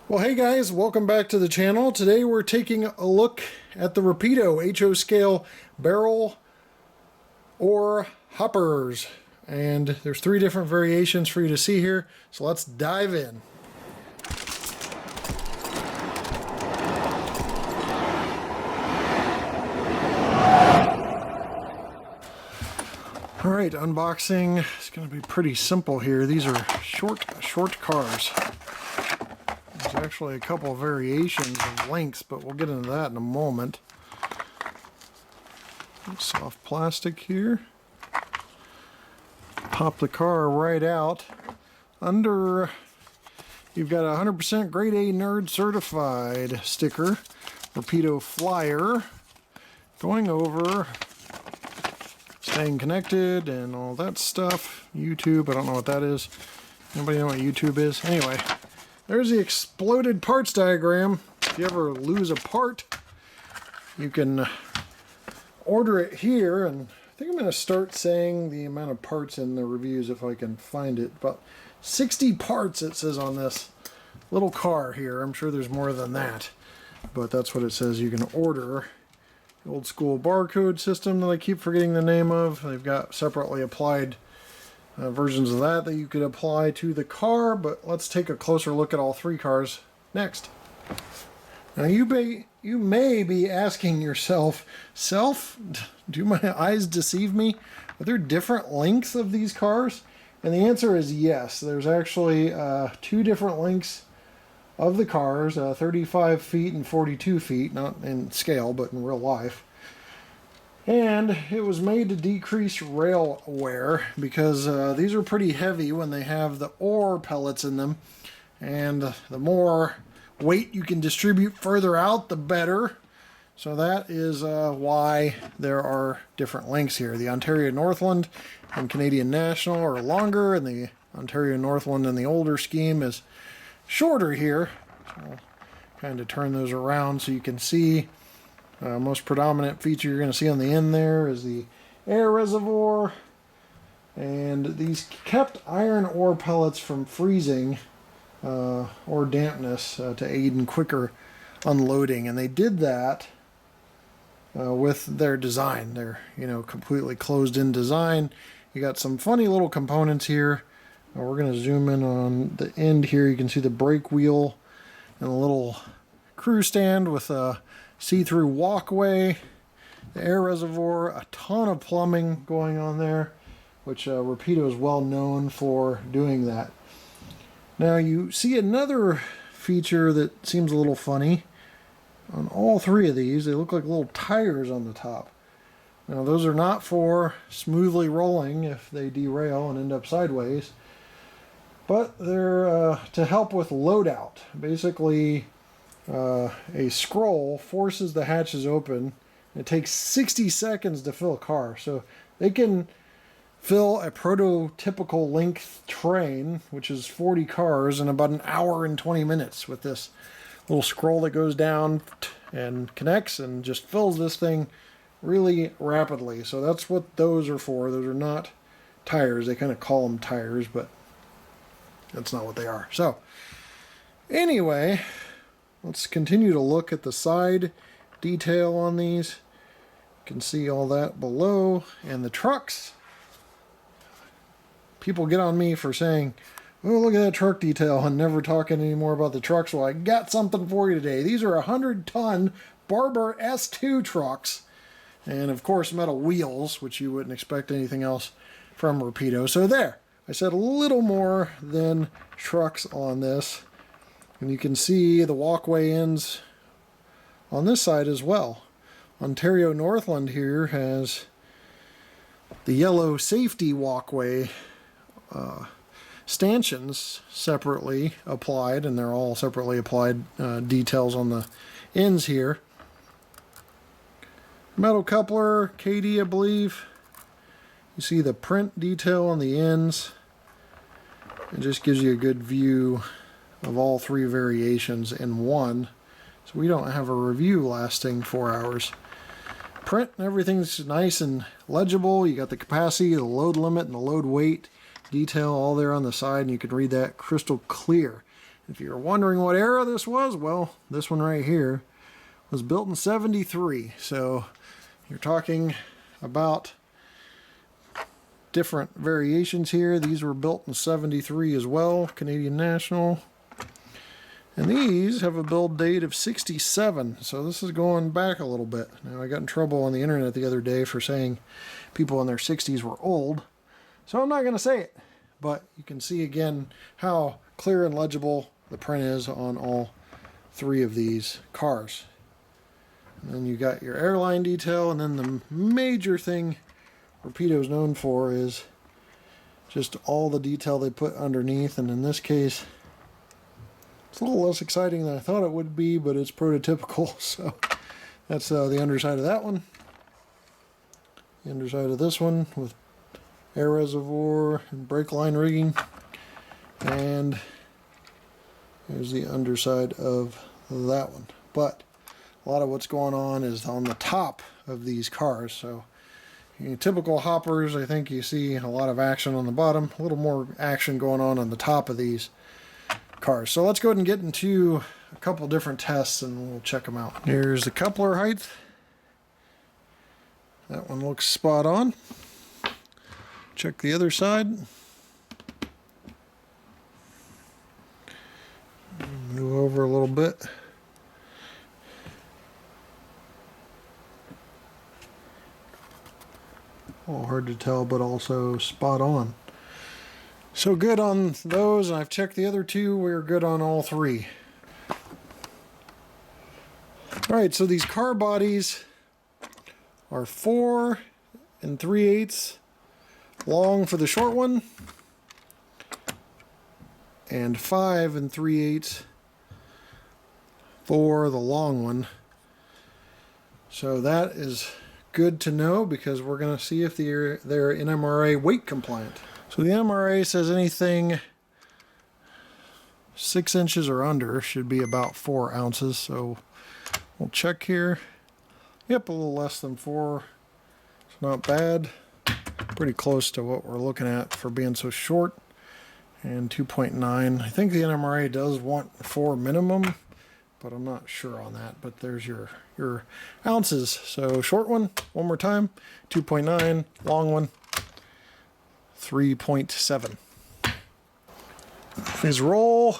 Well, hey guys, welcome back to the channel. Today we're taking a look at the Rapido HO scale barrel or hoppers. And there's three different variations for you to see here. So let's dive in. All right, unboxing. It's going to be pretty simple here. These are short cars. There's actually a couple of variations of lengths, but we'll get into that in a moment. Soft plastic here. Pop the car right out. Under, you've got a 100% grade A nerd certified sticker. Rapido flyer. Going over staying connected and all that stuff. YouTube, I don't know what that is. Anybody know what YouTube is? Anyway. There's the exploded parts diagram. If you ever lose a part, you can order it here. And I think I'm going to start saying the amount of parts in the reviews if I can find it. About 60 parts it says on this little car here. I'm sure there's more than that, but that's what it says you can order. The old school barcode system that I keep forgetting the name of. They've got separately applied versions of that you could apply to the car, but let's take a closer look at all three cars next. Now you may be asking yourself, do my eyes deceive me? Are there different lengths of these cars? And the answer is yes. There's actually two different lengths of the cars, 35 feet and 42 feet, not in scale, but in real life. And it was made to decrease rail wear because these are pretty heavy when they have the ore pellets in them. And the more weight you can distribute further out, the better. So that is why there are different lengths here. The Ontario Northland and Canadian National are longer, and the Ontario Northland in the older scheme is shorter here. So I'll kind of turn those around so you can see. Most predominant feature you're going to see on the end there is the air reservoir, and these kept iron ore pellets from freezing or dampness to aid in quicker unloading, and they did that with their design. They're completely closed in design. You got some funny little components here. We're going to zoom in on the end here. You can see the brake wheel and a little crew stand with a see-through walkway, the air reservoir, a ton of plumbing going on there, which Rapido is well known for doing that. Now you see another feature that seems a little funny. On all three of these, they look like little tires on the top. Now those are not for smoothly rolling if they derail and end up sideways, but they're to help with loadout. Basically, a scroll forces the hatches open. It takes 60 seconds to fill a car, so they can fill a prototypical length train, which is 40 cars, in about an hour and 20 minutes with this little scroll that goes down and connects and just fills this thing really rapidly. So that's what those are for. Those are not tires. They kind of call them tires, but that's not what they are. So anyway, let's continue to look at the side detail on these. You can see all that below. And the trucks. People get on me for saying, oh, look at that truck detail and never talking anymore about the trucks. Well, I got something for you today. These are 100-ton Barber S2 trucks. And of course, metal wheels, which you wouldn't expect anything else from Rapido. So there, I said a little more than trucks on this. And you can see the walkway ends on this side as well. Ontario Northland here has the yellow safety walkway stanchions separately applied, and they're all separately applied details on the ends here. Metal coupler, KD, I believe. You see the print detail on the ends. It just gives you a good view of all three variations in one, so we don't have a review lasting 4 hours. Print and everything's nice and legible. You got the capacity, the load limit, and the load weight detail all there on the side, and you can read that crystal clear. If you're wondering what era this was, well, this one right here was built in 73. So you're talking about different variations here. These were built in 73 as well, Canadian National. And these have a build date of 67, so this is going back a little bit. Now, I got in trouble on the internet the other day for saying people in their 60s were old, so I'm not going to say it. But you can see again how clear and legible the print is on all three of these cars. And then you got your airline detail, and then the major thing Rapido is known for is just all the detail they put underneath, and in this case, it's a little less exciting than I thought it would be, but it's prototypical. So that's the underside of that one. The underside of this one with air reservoir and brake line rigging. And here's the underside of that one. But a lot of what's going on is on the top of these cars. So typical hoppers, I think you see a lot of action on the bottom, a little more action going on the top of these cars. So let's go ahead and get into a couple different tests and we'll check them out. Here's the coupler height. That one looks spot on. Check the other side. Move over a little bit. All hard to tell, but also spot on. So good on those, and I've checked the other two. We're good on all three. Alright, so these car bodies are 4 3/8 long for the short one, and 5 3/8 for the long one. So that is good to know because we're going to see if they're NMRA weight compliant. So the NMRA says anything 6 inches or under should be about 4 ounces. So we'll check here. Yep, a little less than 4. It's not bad. Pretty close to what we're looking at for being so short. And 2.9. I think the NMRA does want 4 minimum, but I'm not sure on that. But there's your ounces. So short one more time, 2.9. Long one, 3.7. These roll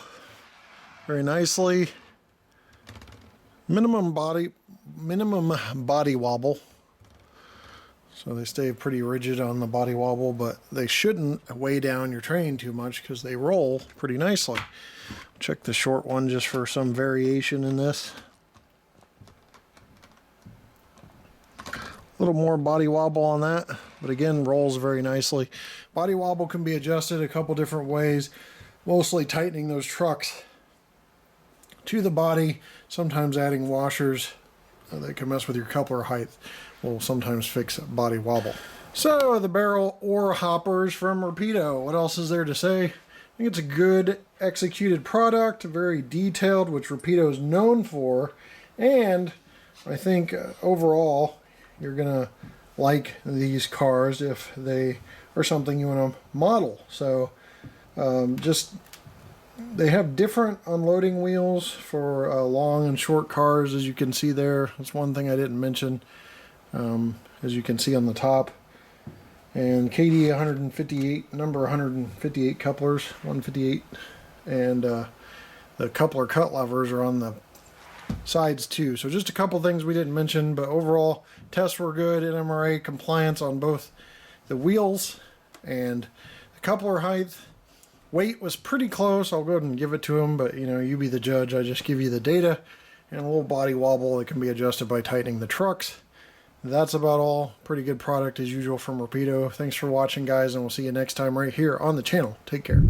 very nicely. Minimum body wobble. So they stay pretty rigid on the body wobble, but they shouldn't weigh down your train too much because they roll pretty nicely. Check the short one just for some variation in this. A little more body wobble on that, but again, rolls very nicely. Body wobble can be adjusted a couple different ways, mostly tightening those trucks to the body, sometimes adding washers that can mess with your coupler height will sometimes fix body wobble. So the barrel or hoppers from Rapido. What else is there to say? I think it's a good executed product, very detailed, which Rapido is known for, and I think overall you're gonna like these cars if they are something you want to model. So they have different unloading wheels for long and short cars, as you can see there. That's one thing I didn't mention, as you can see on the top. And KD 158, number 158 couplers, 158. And the coupler cut levers are on the sides too. So just a couple things we didn't mention, but overall tests were good. NMRA compliance on both the wheels and the coupler height. Weight was pretty close. I'll go ahead and give it to him, but you be the judge. I just give you the data and a little body wobble that can be adjusted by tightening the trucks. That's about all. Pretty good product as usual from Rapido. Thanks for watching, guys, and we'll see you next time right here on the channel. Take care.